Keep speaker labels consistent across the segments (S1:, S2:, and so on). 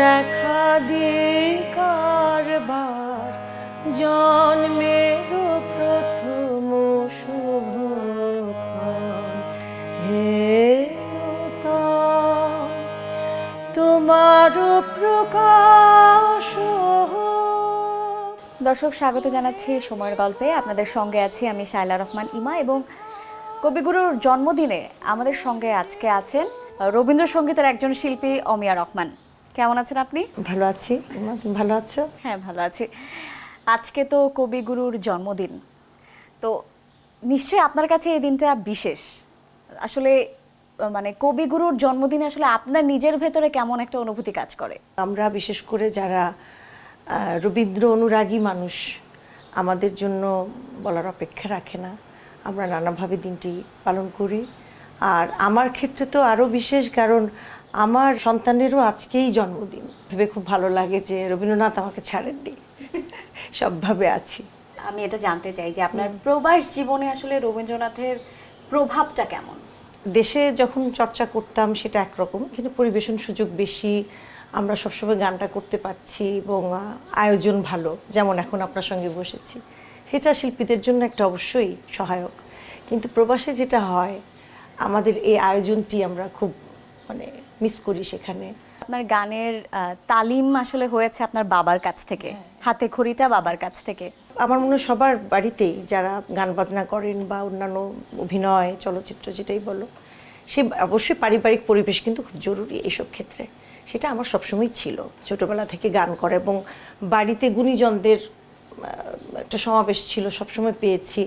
S1: দেখা দিয়ে কারবার জন্মের প্রথম শুভক্ষণ হে নূতন তোমার প্রকাশ।
S2: দর্শক, স্বাগত জানাচ্ছি সময়ের গল্পে। আপনাদের সঙ্গে আছি আমি শায়লা রহমান ইমা, এবং কবিগুরুর জন্মদিনে আমাদের সঙ্গে আজকে আছেন রবীন্দ্রসঙ্গীতের একজন শিল্পী অমিয়া রহমান। কেমন আছেন আপনি?
S1: ভালো আছি। ভালো আছো?
S2: হ্যাঁ, ভালো আছি। আজকে তো কবিগুরুর জন্মদিন, তো নিশ্চয়ই আপনার কাছে এই দিনটা বিশেষ। আসলে মানে কবিগুরুর জন্মদিনে আসলে আপনার নিজের ভেতরে কেমন একটা অনুভূতি কাজ করে?
S1: আমরা বিশেষ করে যারা রবীন্দ্র অনুরাগী মানুষ, আমাদের জন্য বলার অপেক্ষা রাখে না। আমরা নানাভাবে দিনটি পালন করি। আর আমার ক্ষেত্রে তো আরও বিশেষ, কারণ আমার সন্তানেরও আজকেই জন্মদিন। ভেবে খুব ভালো লাগে যে রবীন্দ্রনাথ আমাকে ছাড়েননি, সবভাবে আছি।
S2: আমি এটা জানতে চাই যে আপনার প্রবাস জীবনে আসলে রবীন্দ্রনাথের প্রভাবটা কেমন?
S1: দেশে যখন চর্চা করতাম সেটা একরকম, কিন্তু পরিবেশন সুযোগ বেশি, আমরা সবসময় গানটা করতে পারছি এবং আয়োজন ভালো, যেমন এখন আপনার সঙ্গে বসেছি, সেটা শিল্পীদের জন্য একটা অবশ্যই সহায়ক। কিন্তু প্রবাসে যেটা হয়, আমাদের এই আয়োজনটি আমরা খুব মিস করি। সেখানে
S2: আপনার গানের তালিম আসলে হয়েছে আপনার বাবার কাছ থেকে, হাতে খড়িটা বাবার কাছ থেকে।
S1: আমার মনে হয় সবার বাড়িতেই যারা গান বাজনা করেন বা অন্যান্য অভিনয়, চলচ্চিত্র যেটাই বলো, সে অবশ্যই পারিবারিক পরিবেশ কিন্তু খুব জরুরি এইসব ক্ষেত্রে। সেটা আমার সবসময় ছিল, ছোটবেলা থেকে গান করা, এবং বাড়িতে গুণীজনদের একটা সমাবেশ ছিল, সবসময় পেয়েছি।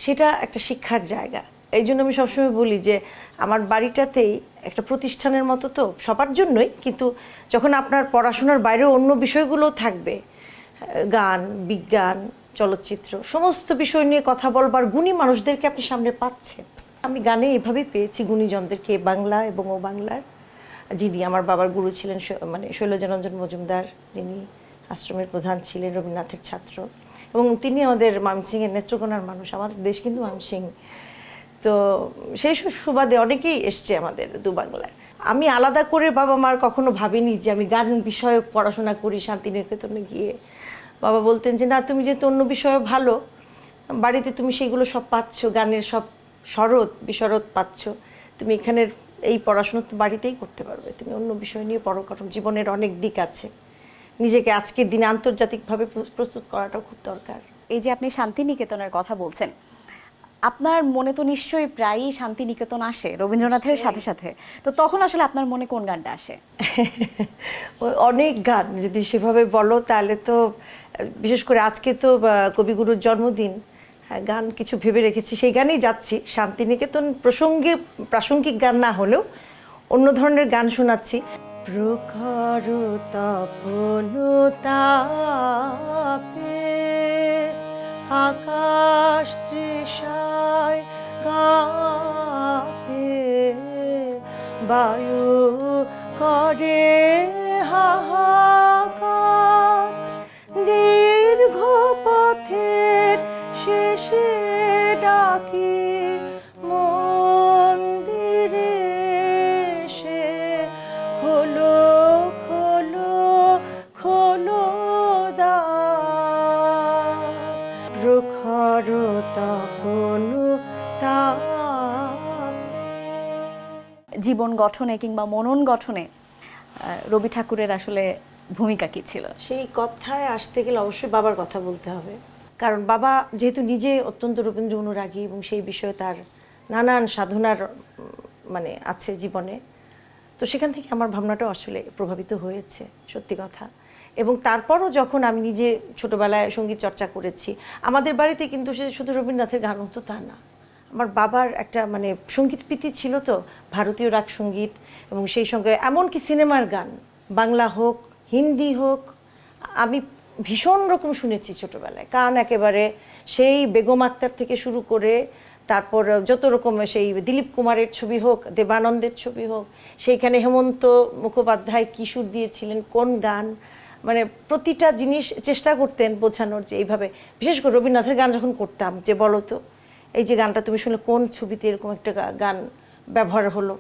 S1: সেটা একটা শিক্ষার জায়গা। এই জন্য আমি সবসময় বলি যে আমার বাড়িটাতেই একটা প্রতিষ্ঠানের মতো, তো সবার জন্যই, কিন্তু যখন আপনার পড়াশোনার বাইরেও অন্য বিষয়গুলো থাকবে, গান, বিজ্ঞান, চলচ্চিত্র, সমস্ত বিষয় নিয়ে কথা বলবার গুণী মানুষদেরকে আপনি সামনে পাচ্ছেন। আমি গানে এভাবেই পেয়েছি গুণীজনদেরকে, বাংলা এবং ও বাংলার। যিনি আমার বাবার গুরু ছিলেন শৈলজারঞ্জন মজুমদার, যিনি আশ্রমের প্রধান ছিলেন, রবীন্দ্রনাথের ছাত্র, এবং তিনি আমাদের ময়মনসিংহের নেত্রকোনার মানুষ। আমাদের দেশ কিন্তু ময়মনসিংহ, তো সেই সুবাদে অনেকেই এসছে আমাদের দু বাংলার। আমি আলাদা করে বাবা মার কখনো ভাবিনি যে আমি গান বিষয়ক পড়াশোনা করি শান্তিনিকেতনে গিয়ে। বাবা বলতেন যে না, তুমি যেহেতু অন্য বিষয়ে ভালো, বাড়িতে তুমি সেগুলো সব পাচ্ছ, গানের সব শরৎ বিশরৎ পাচ্ছ, তুমি এখানের এই পড়াশোনা তো বাড়িতেই করতে পারবে, তুমি অন্য বিষয় নিয়ে পড়ো, কারণ জীবনের অনেক দিক আছে, নিজেকে আজকের দিনে আন্তর্জাতিকভাবে প্রস্তুত করাটাও খুব দরকার।
S2: এই যে আপনি শান্তিনিকেতনের কথা বলছেন, আপনার মনে তো নিশ্চয়ই প্রায়ই শান্তিনিকেতন আসে রবীন্দ্রনাথের সাথে সাথে, তো তখন আসলে আপনার মনে কোন গানটা আসে?
S1: অনেক গান যদি সেভাবে বলো, তাহলে তো বিশেষ করে আজকে তো কবিগুরুর জন্মদিন, গান কিছু ভেবে রেখেছি, সেই গানেই যাচ্ছি। শান্তিনিকেতন প্রসঙ্গে প্রাসঙ্গিক গান না হলেও অন্য ধরনের গান শোনাচ্ছি। প্রখর তপনতাপে আকাশ তৃষায় কাঁপে, বায়ু করে হাহাকার, দীর্ঘ পথের শেষে ডাকি মন্দিরে সে, খোলো খোলো খোলো দ্বার, প্রখর তপনতাপে।
S2: জীবন গঠনে কিংবা মনন গঠনে রবি ঠাকুরের আসলে ভূমিকা কি ছিল?
S1: সেই কথায় আসতে গেলে অবশ্যই বাবার কথা বলতে হবে, কারণ বাবা যেহেতু নিজে অত্যন্ত রবীন্দ্র অনুরাগী এবং সেই বিষয়ে তার নানান সাধনার আছে জীবনে, তো সেখান থেকে আমার ভাবনাটাও আসলে প্রভাবিত হয়েছে, সত্যি কথা। এবং তারপরও যখন আমি নিজে ছোটবেলায় সঙ্গীত চর্চা করেছি, আমাদের বাড়িতে কিন্তু সে শুধু রবীন্দ্রনাথের গান হতো তা না, আমার বাবার একটা সঙ্গীত প্রীতি ছিল, তো ভারতীয় রাগ সঙ্গীত, এবং সেই সঙ্গে এমনকি সিনেমার গান, বাংলা হোক হিন্দি হোক, আমি ভীষণ রকম শুনেছি ছোটবেলায়। কান একেবারে সেই বেগম আক্তার থেকে শুরু করে, তারপর যত রকম সেই দিলীপ কুমারের ছবি হোক, দেবানন্দের ছবি হোক, সেইখানে হেমন্ত মুখোপাধ্যায় কি সুর দিয়েছিলেন, কোন গান, প্রতিটা জিনিস চেষ্টা করতেন বোঝানোর যে এইভাবে। বিশেষ করে রবীন্দ্রনাথের গান যখন করতাম, যে বলো তো এই যে গানটা তুমি শুনলে কোন ছবিতে এরকম একটা গান ব্যবহার হলো,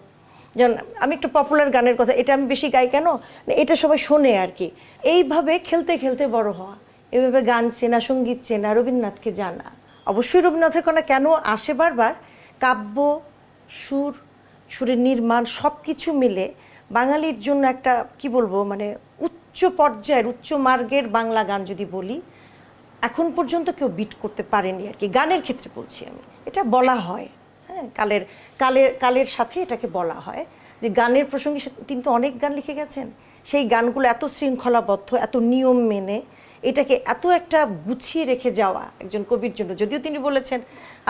S1: যেমন আমি একটু পপুলার গানের কথা, এটা আমি বেশি গাই কেন, এটা সবাই শোনে আর কি। এইভাবে খেলতে খেলতে বড় হওয়া, এইভাবে গান চেনা, সঙ্গীত চেনা, রবীন্দ্রনাথকে জানা। অবশ্যই রবীন্দ্রনাথের কথা কেন আসে বারবার, কাব্য, সুর, সুরের নির্মাণ সব কিছু মিলে বাঙালির জন্য একটা কি বলবো, মানে উচ্চ পর্যায়ের, উচ্চ মার্গের বাংলা গান যদি বলি, এখন পর্যন্ত কেউ বিট করতে পারেনি আর কি, গানের ক্ষেত্রে বলছি আমি। এটা বলা হয়, হ্যাঁ, কালের কালের কালের সাথে এটাকে বলা হয় যে গানের প্রসঙ্গে তিনি তো অনেক গান লিখে গেছেন, সেই গানগুলো এত শৃঙ্খলাবদ্ধ, এত নিয়ম মেনে এটাকে এত একটা গুছিয়ে রেখে যাওয়া একজন কবির জন্য। যদিও তিনি বলেছেন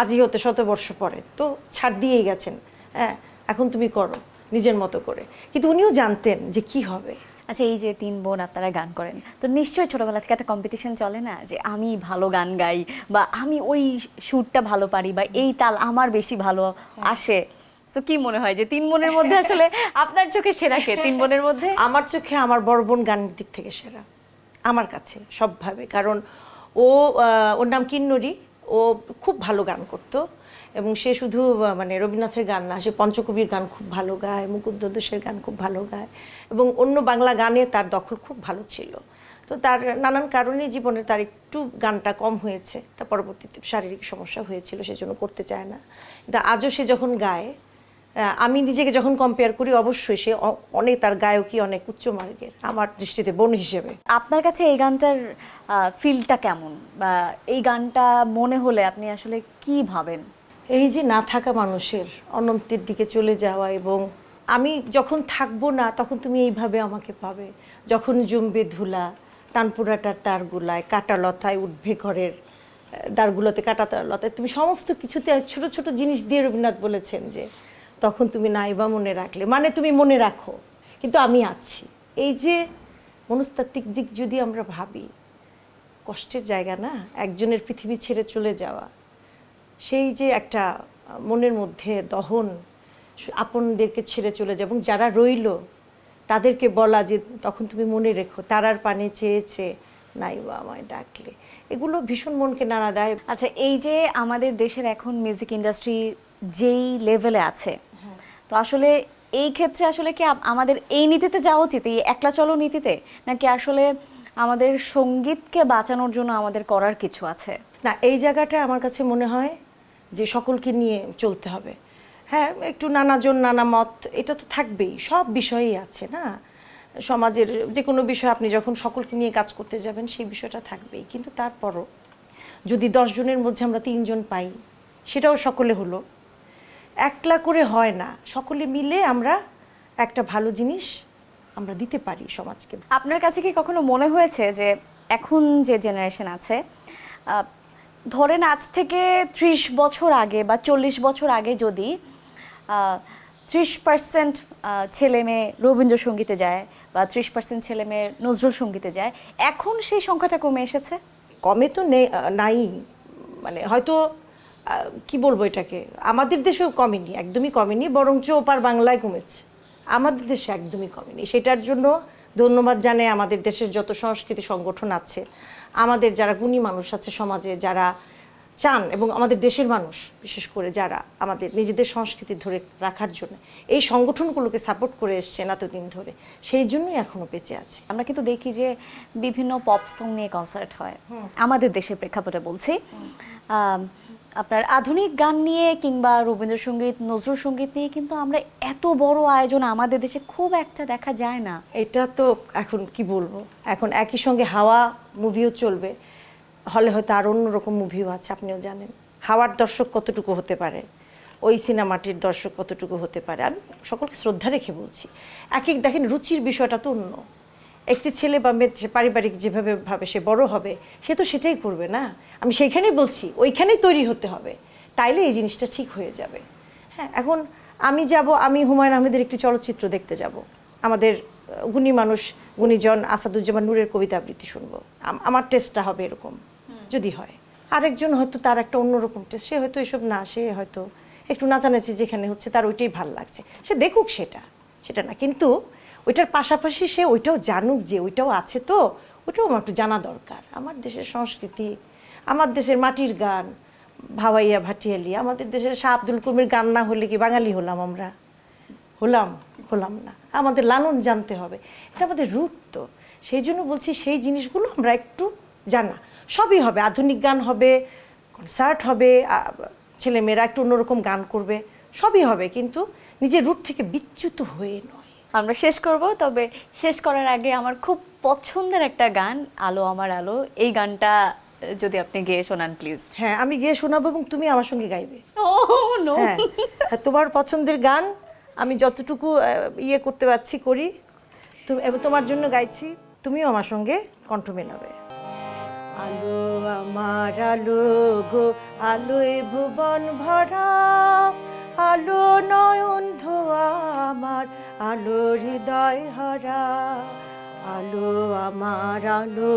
S1: আজই হতে 100 বর্ষ পরে, তো ছাড় দিয়েই গেছেন, হ্যাঁ এখন তুমি করো নিজের মতো করে, কিন্তু উনিও জানতেন যে কি হবে।
S2: আচ্ছা, এই যে 3 বোন আপনারা গান করেন, তো নিশ্চয়ই ছোটবেলা থেকে একটা কম্পিটিশন চলে না, যে আমি ভালো গান গাই, বা আমি ওই সুরটা ভালো পারি, বা এই তাল আমার বেশি ভালো আসে। তো কি মনে হয় যে 3 বোনের মধ্যে আসলে আপনার চোখে সেরা কে 3 বোনের মধ্যে?
S1: আমার চোখে আমার বড় বোন গানের দিক থেকে সেরা আমার কাছে সবভাবে। কারণ ওর নাম কিন্নরি, ও খুব ভালো গান করতো, এবং সে শুধু মানে রবীন্দ্রনাথের গান না, সে পঞ্চকবির গান খুব ভালো গায়, মুকুন্দ দাসের গান খুব ভালো গায়, এবং অন্য বাংলা গানে তার দখল খুব ভালো ছিল। তো তার নানান কারণে জীবনে তার একটু গানটা কম হয়েছে, তার পরবর্তীতে শারীরিক সমস্যা হয়েছিল, সেজন্য করতে চায় না। কিন্তু আজও সে যখন গায়, আমি নিজেকে যখন কম্পেয়ার করি, অবশ্যই সে অনেক, তার গায়কী অনেক উচ্চ মার্গের আমার দৃষ্টিতে, বোন হিসেবে।
S2: আপনার কাছে এই গানটার ফিলটা কেমন, বা এই গানটা মনে হলে আপনি আসলে কি ভাবেন?
S1: এই যে না থাকা মানুষের অনন্তের দিকে চলে যাওয়া, এবং আমি যখন থাকবো না তখন তুমি এইভাবে আমাকে পাবে, যখন জমবে ধুলা তানপুরাটার তারগুলায়, কাটা লতায় উঠবে ঘরের দ্বারগুলোতে, কাটা লতায় তুমি, সমস্ত কিছুতে ছোট ছোট জিনিস দিয়ে রবীন্দ্রনাথ বলেছেন যে তখন তুমি নাইবা মনে রাখলে, মানে তুমি মনে রাখো কিন্তু আমি আছি। এই যে মনস্তাত্ত্বিক দিক যদি আমরা ভাবি, কষ্টের জায়গা না একজনের পৃথিবী ছেড়ে চলে যাওয়া, সেই যে একটা মনের মধ্যে দহন, আপনদেরকে ছেড়ে চলে যায়, এবং যারা রইল তাদেরকে বলা যে তখন তুমি মনে রেখো তারার পানে চেয়েছে নাইবা আমায় ডাকলে, এগুলো ভীষণ মনকে নাড়া দেয়।
S2: আচ্ছা, এই যে আমাদের দেশের এখন মিউজিক ইন্ডাস্ট্রি যেই লেভেলে আছে, তো আসলে এই ক্ষেত্রে আসলে কি আমাদের এই নীতিতে যাওয়া উচিত, এই একলা চলো নীতিতে, নাকি আসলে আমাদের সঙ্গীতকে বাঁচানোর জন্য আমাদের করার কিছু আছে?
S1: না, এই জায়গাটা আমার কাছে মনে হয় যে সকলকে নিয়ে চলতে হবে। হ্যাঁ, একটু নানাজন নানা মত, এটা তো থাকবেই, সব বিষয়েই আছে না, সমাজের যে কোনো বিষয় আপনি যখন সকলকে নিয়ে কাজ করতে যাবেন সেই বিষয়টা থাকবেই। কিন্তু তারপরও যদি 10 জনের মধ্যে আমরা 3 জন পাই, সেটাও সকলে হলো, একলা করে হয় না, সকলে মিলে আমরা একটা ভালো জিনিস আমরা দিতে পারি সমাজকে।
S2: আপনার কাছে কি কখনো মনে হয়েছে যে এখন যে জেনারেশন আছে, ধরেন আজ থেকে 30 বছর আগে বা 40 বছর আগে যদি 30% ছেলে মেয়ে রবীন্দ্রসঙ্গীতে যায়, বা 30% ছেলে মেয়ে নজরুল সঙ্গীতে যায়, এখন সেই সংখ্যাটা কমে এসেছে?
S1: কমে তো নাই, মানে হয়তো কি বলবো এটাকে, আমাদের দেশেও কমেনি, একদমই কমেনি, বরঞ্চ ওপার বাংলায় কমেছে, আমাদের দেশে একদমই কমেনি। সেটার জন্য ধন্যবাদ জানাই আমাদের দেশের যত সংস্কৃতি সংগঠন আছে, আমাদের যারা গুণী মানুষ আছে সমাজে, যারা চান, এবং আমাদের দেশের মানুষ বিশেষ করে যারা আমাদের নিজেদের সংস্কৃতি ধরে রাখার জন্য এই সংগঠনগুলোকে সাপোর্ট করে এসছেন এতদিন ধরে, সেই জন্যই এখনো বেঁচে আছে।
S2: আমরা কিন্তু দেখি যে বিভিন্ন পপ সং নিয়ে কনসার্ট হয়, আমাদের দেশের প্রেক্ষাপটে বলছি। আপনার আধুনিক গান নিয়ে কিংবা রবীন্দ্রসঙ্গীত, নজরুল সঙ্গীত নিয়ে কিন্তু আমরা এত বড় আয়োজন আমাদের দেশে খুব একটা দেখা যায় না।
S1: এটা তো এখন কি বলবো, এখন একই সঙ্গে হাওয়া মুভিও চলবে, হলে হয়তো আর অন্যরকম মুভিও আছে, আপনিও জানেন হাওয়ার দর্শক কতটুকু হতে পারে, ওই সিনেমাটির দর্শক কতটুকু হতে পারে। আমি সকলকে শ্রদ্ধা রেখে বলছি, এক এক দেখেন রুচির বিষয়টা তো অন্য, একটি ছেলে বা মেয়ে সে পারিবারিক যেভাবে ভাবে সে বড় হবে, সে তো সেটাই করবে না, আমি সেইখানেই বলছি ওইখানেই তৈরি হতে হবে, তাইলে এই জিনিসটা ঠিক হয়ে যাবে। হ্যাঁ, এখন আমি যাব, আমি হুমায়ুন আহমেদের একটি চলচ্চিত্র দেখতে যাব, আমাদের গুণী মানুষ, গুণীজন আসাদুজ্জামান নূরের কবিতা আবৃত্তি শুনবো, আমার টেস্টটা হবে এরকম যদি হয়। আরেকজন হয়তো তার একটা অন্যরকম টেস্ট, সে হয়তো এসব না, সে হয়তো একটু নাচানাচি যেখানে হচ্ছে তার ওইটাই ভাল লাগছে, সে দেখুক, সেটা না, কিন্তু ওইটার পাশাপাশি সে ওইটাও জানুক যে ওইটাও আছে, তো ওইটাও আমার একটু জানা দরকার। আমার দেশের সংস্কৃতি, আমার দেশের মাটির গান, ভাওয়াইয়া ভাটিয়ালি, আমাদের দেশের শাহ আব্দুল করিমের গান না হলে কি বাঙালি হলাম আমরা? হলাম হলাম না, আমাদের লালন জানতে হবে, এটা আমাদের রুট। তো সেই জন্য বলছি সেই জিনিসগুলো আমরা একটু জানা, সবই হবে, আধুনিক গান হবে, কনসার্ট হবে, ছেলেমেয়েরা একটু অন্যরকম গান করবে, সবই হবে, কিন্তু নিজের রুট থেকে বিচ্যুত হয়ে নয়।
S2: আমরা শেষ করব, তবে শেষ করার আগে আমার খুব পছন্দের একটা গান, আলো আমার আলো, এই গানটা যদি আপনি গেয়ে শোনান প্লিজ।
S1: হ্যাঁ, আমি গিয়ে শোনাবো এবং তুমি আমার সঙ্গে গাইবে।
S2: ও নো।
S1: হ্যাঁ, তোমার পছন্দের গান আমি যতটুকু ইয়ে করতে পারছি করি, তো এবং তোমার জন্য গাইছি, তুমিও আমার সঙ্গে কণ্ঠ মেলাবে। আলো আমার আলো গো, আলোয় ভুবন ভরা, আলো নয়ন ধোয়া আমার, আলো হৃদয় হরা। আলো আমার আলো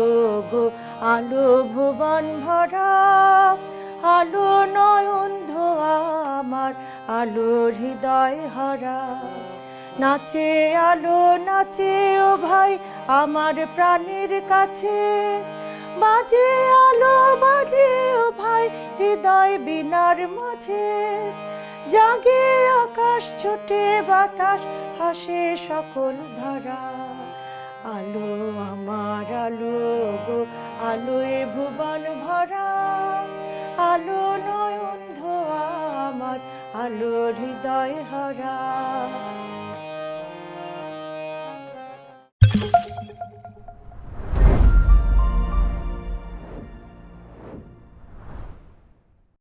S1: গো, আলো ভুবন ভরা, আলো নয়ন ধোয়া আমার, আলো হৃদয় হরা। নাচে আলো নাচে ও ভাই আমার প্রাণের কাছে, বাজে আলো বাজে ও ভাই হৃদয় বিনার মাঝে, জাগে আকাশ ছোটে বাতাস হাসে সকল ধারা। আলো আমার আলো গো, আলোয় ভুবন ভরা, আলো নয়ন ধোয়া আমার, আলো হৃদয় হরা।